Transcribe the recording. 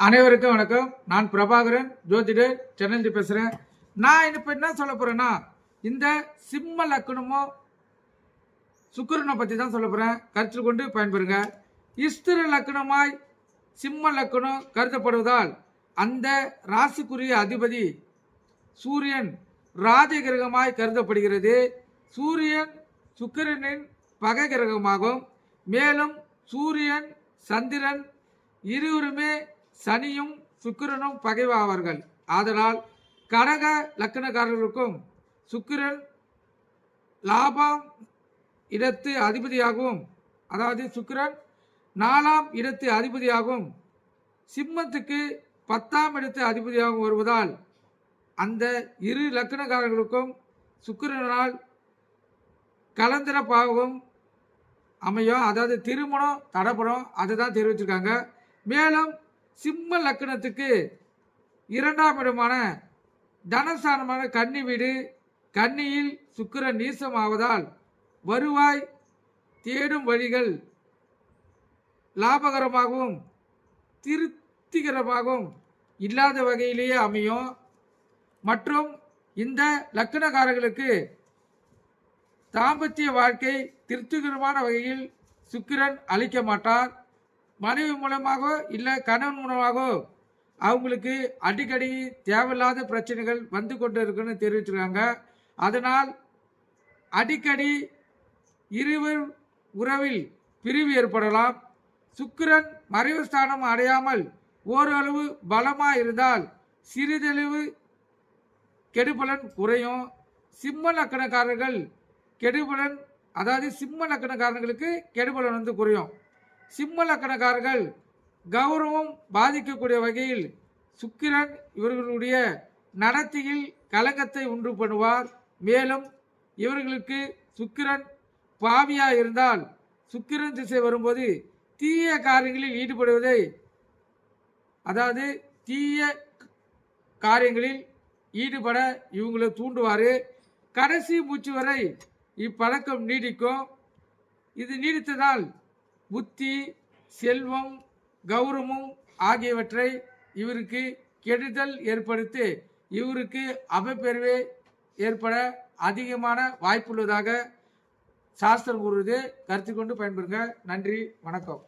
அனைவருக்கும் வணக்கம். நான் பிரபாகரன், ஜோதிடர், சென்னை பேசுகிறேன். நான் இப்போ என்ன சொல்ல போகிறேன்னா, இந்த சிம்ம லக்னமும் சுக்கிரனை பற்றி தான் சொல்ல போகிறேன். கருத்தில் கொண்டு பயன்பெறுங்க. இஸ்திர லக்னமாய் சிம்ம லக்னம் கருதப்படுவதால் அந்த ராசிக்குரிய அதிபதி சூரியன் ராஜ கிரகமாய் கருதப்படுகிறது. சூரியன் சுக்கிரனின் பகை கிரகமாகும். மேலும் சூரியன் சந்திரன் இருவருமே சனியும் சுக்கிரனும் பகைவாவார்கள். ஆதலால் கடக லக்னக்காரர்களுக்கும் சுக்கிரன் லாபம் இடத்து அதிபதியாகவும், அதாவது சுக்கிரன் 4ஆம் இடத்து அதிபதியாகவும் சிம்மத்துக்கு 10ஆம் இடத்து அதிபதியாகவும் வருவதால் அந்த இரு லக்னக்காரர்களுக்கும் சுக்கிரனால் கலந்திரப்பாகவும் அமையும். அதாவது திருமணம் தடைப்படும், அதுதான் தெரிவிச்சிருக்காங்க. மேலும் சிம்ம லக்னத்துக்கு 2ஆம் இடமான தனஸ்தானமான கன்னி வீடு, கன்னியில் சுக்கிரன் நீசமாவதால் வருவாய் தேடும் வழிகள் லாபகரமாகவும் திருப்திகரமாகவும் இல்லாத வகையிலேயே அமையும். மற்றும் இந்த லக்னக்காரர்களுக்கு தாம்பத்திய வாழ்க்கை திருப்திகரமான வகையில் சுக்கிரன் அளிக்க மாட்டார். மனைவி மூலமாக இல்லை கணவன் மூலமாக அவங்களுக்கு அடிக்கடி தேவையில்லாத பிரச்சனைகள் வந்து கொண்டு இருக்குன்னு தெரிவிச்சிருக்காங்க. அதனால் அடிக்கடி இருவர் உறவில் பிரிவு ஏற்படலாம். சுக்கிரன் மறைவு ஸ்தானம் அடையாமல் ஓரளவு பலமாக இருந்தால் சிறிதளவு கெடுபலன் குறையும். சிம்ம லக்னக்காரர்கள் கெடுபலன், அதாவது சிம்ம லக்னக்காரர்களுக்கு கெடுபலன் வந்து குறையும். சிம்ம லக்னக்காரர்கள் கௌரவம் பாதிக்கக்கூடிய வகையில் சுக்கிரன் இவர்களுடைய நடத்தையில் கலங்கத்தை உண்டு பண்ணுவார். மேலும் இவர்களுக்கு சுக்கிரன் பாவியா இருந்தால் சுக்கிரன் திசை வரும்போது தீய காரியங்களில் ஈடுபடுவதை, அதாவது தீய காரியங்களில் ஈடுபட இவங்களை தூண்டுவார். கடைசி மூச்சு வரை இப்பழக்கம் நீடிக்கும். இது நீடித்ததால் புத்தி, செல்வம், கௌரவம் ஆகியவற்றை இவருக்கு கெடுதல் ஏற்படுத்தி இவருக்கு அவப்பெருவே ஏற்பட அதிகமான வாய்ப்புள்ளதாக சாஸ்திரம் கூறுவது. கருத்து கொண்டு பயன்பெறுங்க. நன்றி, வணக்கம்.